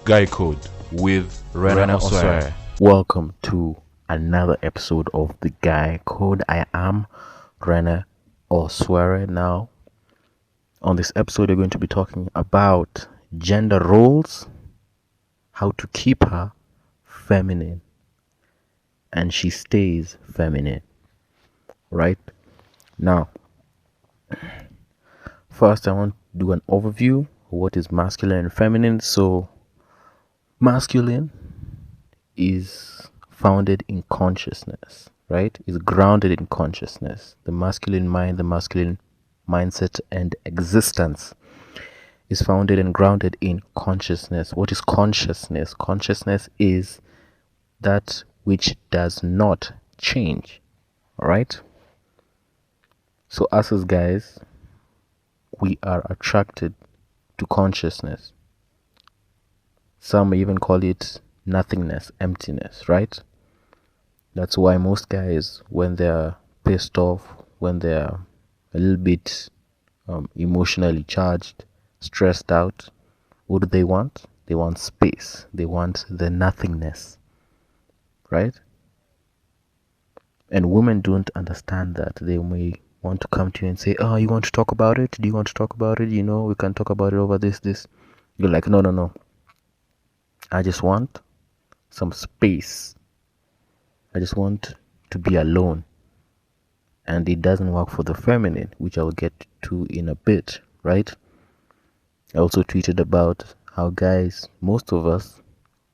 Guy Code with Rena Osware. Welcome to another episode of the Guy Code. I am Rena Osware. Now, on this episode, we're going to be talking about gender roles, how to keep her feminine, and she stays feminine. Right? Now, first, I want to do an overview of what is masculine and feminine. So, masculine is founded in consciousness, right? Is grounded in consciousness. The masculine mind, the masculine mindset and existence is founded and grounded in consciousness. What is consciousness? Consciousness is that which does not change. All right? So us as guys, we are attracted to consciousness. Some even call it nothingness, emptiness, right? That's why most guys, when they're pissed off, when they're a little bit emotionally charged, stressed out, what do they want? They want space. They want the nothingness, right? And women don't understand that. They may want to come to you and say, oh, you want to talk about it? Do you want to talk about it? You know, we can talk about it over this. You're like, no. I just want some space. I just want to be alone. And it doesn't work for the feminine, which I'll get to in a bit, right? I also tweeted about how guys, most of us,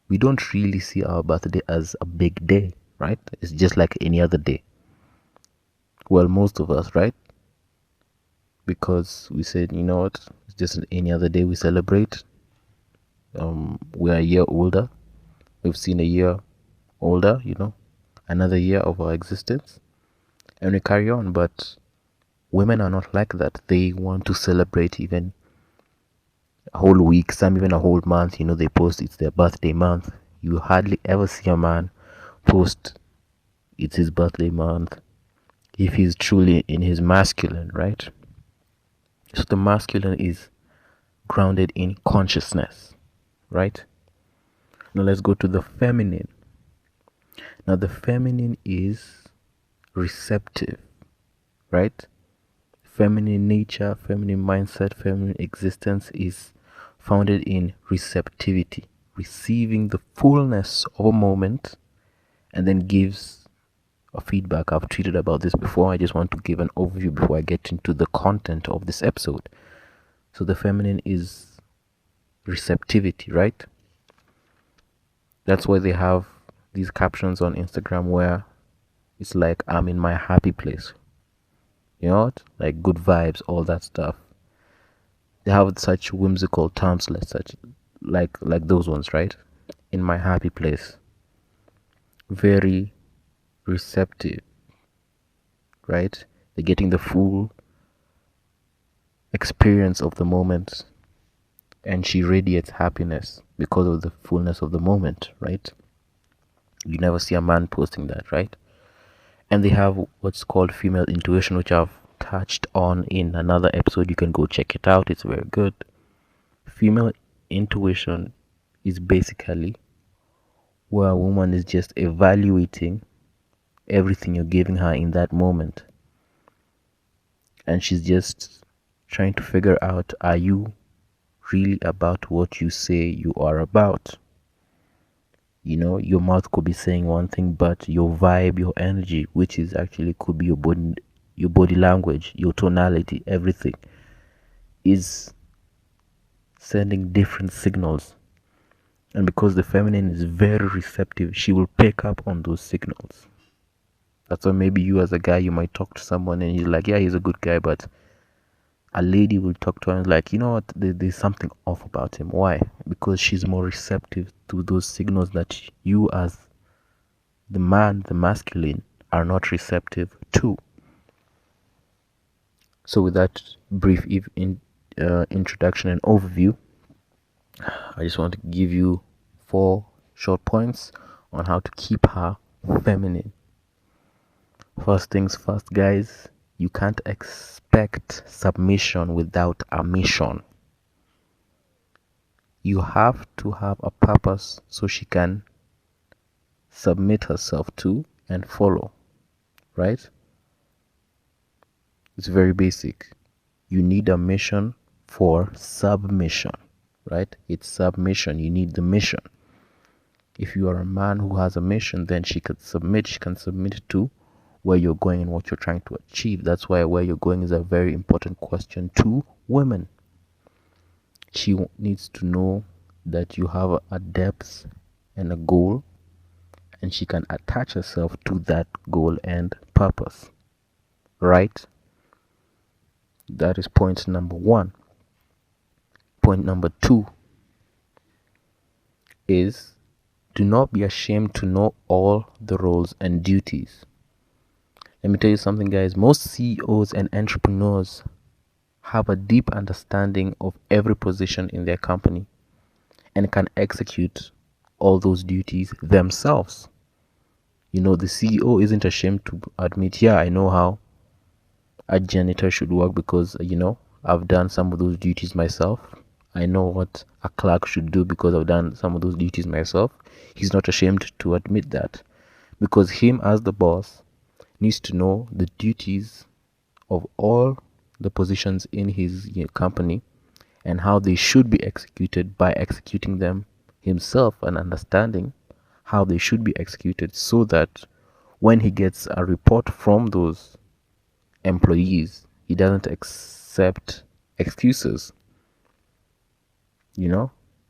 we don't really see our birthday as a big day, right? It's just like any other day. Well, most of us, right? Because we said, you know what, it's just any other day we celebrate. We're a year older. We've seen a year older, another year of our existence. And we carry on. But women are not like that. They want to celebrate even a whole week, some even a whole month. They post it's their birthday month. You hardly ever see a man post it's his birthday month if he's truly in his masculine, right? So the masculine is grounded in consciousness, right? Now let's go to the feminine. Now the feminine is receptive, right? Feminine nature, feminine mindset, feminine existence is founded in receptivity, receiving the fullness of a moment and then gives a feedback. I've tweeted about this before. I just want to give an overview before I get into the content of this episode. So the feminine is receptivity, right? That's why they have these captions on Instagram where it's like, I'm in my happy place. You know what? Like good vibes, all that stuff. They have such whimsical terms like those ones, right? In my happy place. Very receptive, right? They're getting the full experience of the moment, and she radiates happiness because of the fullness of the moment, right? You never see a man posting that, right? And they have what's called female intuition, which I've touched on in another episode. You can go check it out. It's very good. Female intuition is basically where a woman is just evaluating everything you're giving her in that moment. And she's just trying to figure out, are you really about what you say you are about? Your mouth could be saying one thing, but your vibe, your energy, which is actually could be your body language, your tonality, everything is sending different signals. And because the feminine is very receptive, she will pick up on those signals. That's why maybe you as a guy, you might talk to someone and he's like, yeah, he's a good guy, but a lady will talk to her and like, you know what, there's something off about him. Why? Because she's more receptive to those signals that you as the man, the masculine, are not receptive to. So with that brief introduction and overview, I just want to give you 4 short points on how to keep her feminine. First things first, guys, you can't expect submission without a mission. You have to have a purpose so she can submit herself to and follow, right? It's very basic. You need a mission for submission, right? It's submission. You need the mission. If you are a man who has a mission, then she can submit to where you're going and what you're trying to achieve. That's why where you're going is a very important question to women. She needs to know that you have a depth and a goal, and she can attach herself to that goal and purpose, right? That is point number 1. Point number 2 is, do not be ashamed to know all the roles and duties. Let me tell you something, guys. Most CEOs and entrepreneurs have a deep understanding of every position in their company and can execute all those duties themselves. You know, the CEO isn't ashamed to admit, yeah, I know how a janitor should work because, I've done some of those duties myself. I know what a clerk should do because I've done some of those duties myself. He's not ashamed to admit that, because him as the boss needs to know the duties of all the positions in his company and how they should be executed by executing them himself and understanding how they should be executed, so that when he gets a report from those employees, he doesn't accept excuses.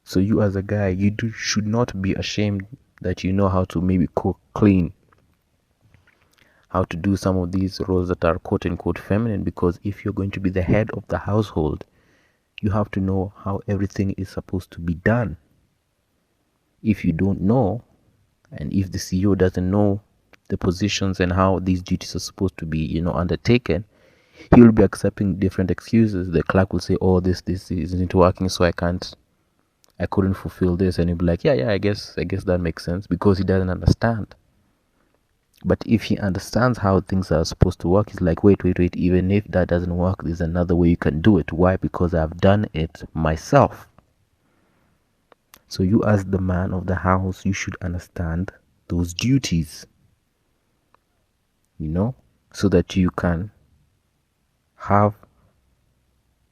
So you as a guy, should not be ashamed that you know how to maybe cook, clean, how to do some of these roles that are quote unquote feminine, because if you're going to be the head of the household, you have to know how everything is supposed to be done. If you don't know, and if the CEO doesn't know the positions and how these duties are supposed to be, undertaken, he will be accepting different excuses. The clerk will say, oh, this isn't working, so I couldn't fulfill this, and he'll be like, yeah, I guess that makes sense, because he doesn't understand. But if he understands how things are supposed to work, he's like, wait, even if that doesn't work, there's another way you can do it. Why? Because I've done it myself. So you as the man of the house, you should understand those duties, so that you can have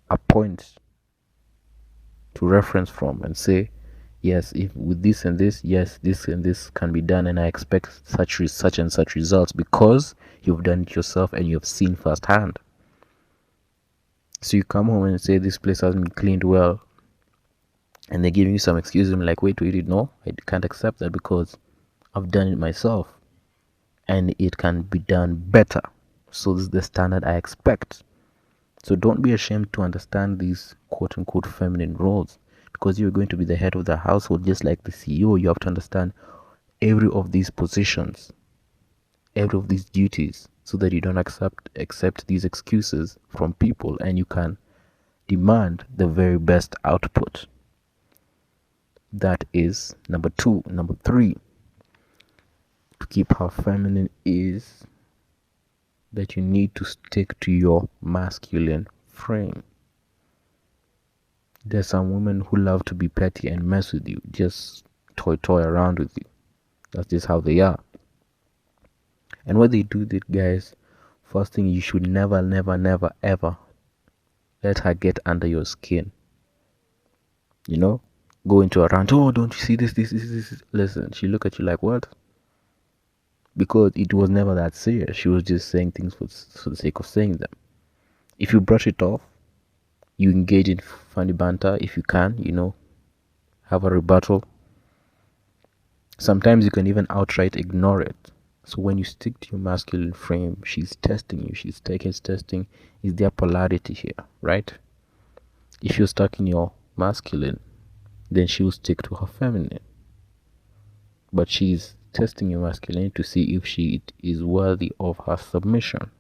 a point to reference from and say, yes, if with this and this, yes, this and this can be done, and I expect such and such results because you've done it yourself and you've seen firsthand. So you come home and say this place hasn't been cleaned well, and they're giving you some excuses. I'm like, wait, no, I can't accept that because I've done it myself and it can be done better. So this is the standard I expect. So don't be ashamed to understand these quote unquote feminine roles, because you're going to be the head of the household. Just like the CEO, you have to understand every of these positions, every of these duties, so that you don't accept these excuses from people, and you can demand the very best output. That is number 2. Number 3, to keep her feminine, is that you need to stick to your masculine frame. There's some women who love to be petty and mess with you, just toy around with you. That's just how they are. And when they do that, guys, first thing, you should never ever let her get under your skin. Go into a rant, oh, don't you see this. Listen, she look at you like, what? Because it was never that serious. She was just saying things for the sake of saying them. If you brush it off, you engage in funny banter if you can, have a rebuttal. Sometimes you can even outright ignore it. So when you stick to your masculine frame, she's testing you. She's testing, is there polarity here, right? If you're stuck in your masculine, then she will stick to her feminine. But she's testing your masculinity to see if she is worthy of her submission.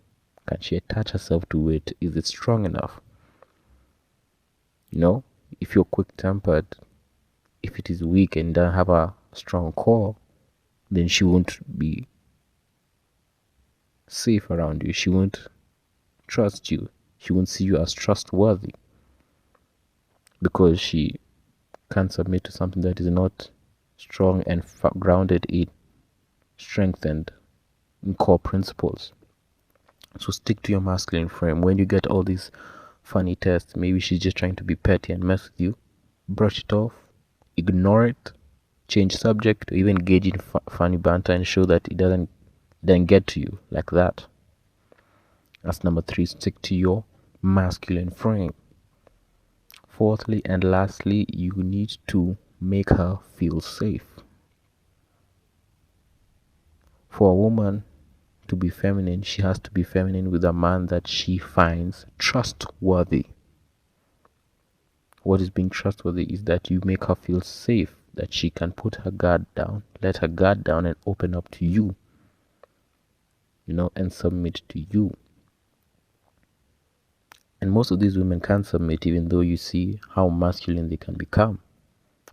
Can she attach herself to it? Is it strong enough? If you're quick-tempered, if it is weak and doesn't have a strong core, then she won't be safe around you. She won't trust you. She won't see you as trustworthy, because she can't submit to something that is not strong and grounded in strengthened in core principles. So stick to your masculine frame. When you get all these funny tests, maybe she's just trying to be petty and mess with you, brush it off, ignore it, change subject, or even engage in funny banter and show that it doesn't then get to you like that. That's number 3. Stick to your masculine frame. Fourthly and lastly, you need to make her feel safe. For a woman to be feminine, she has to be feminine with a man that she finds trustworthy. What is being trustworthy is that you make her feel safe, that she can put her guard down, let her guard down and open up to you, and submit to you. And most of these women can't submit, even though you see how masculine they can become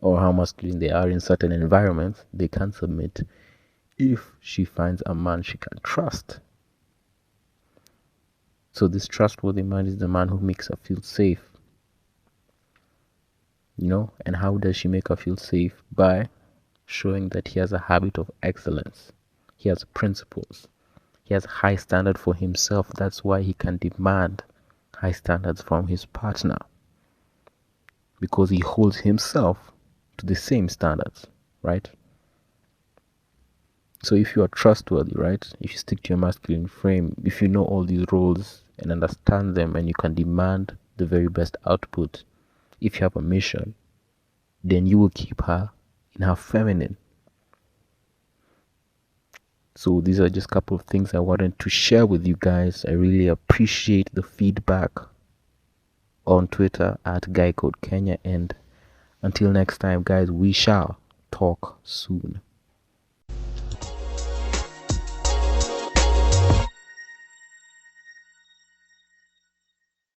or how masculine they are in certain environments. They can't submit if she finds a man she can trust. So this trustworthy man is the man who makes her feel safe. And how does she make her feel safe? By showing that he has a habit of excellence. He has principles. He has high standard for himself. That's why he can demand high standards from his partner, because he holds himself to the same standards, right? So if you are trustworthy, right, if you stick to your masculine frame, if you know all these roles and understand them, and you can demand the very best output, if you have a mission, then you will keep her in her feminine. So these are just a couple of things I wanted to share with you guys. I really appreciate the feedback on Twitter at GuyCodeKenya. And until next time, guys, we shall talk soon.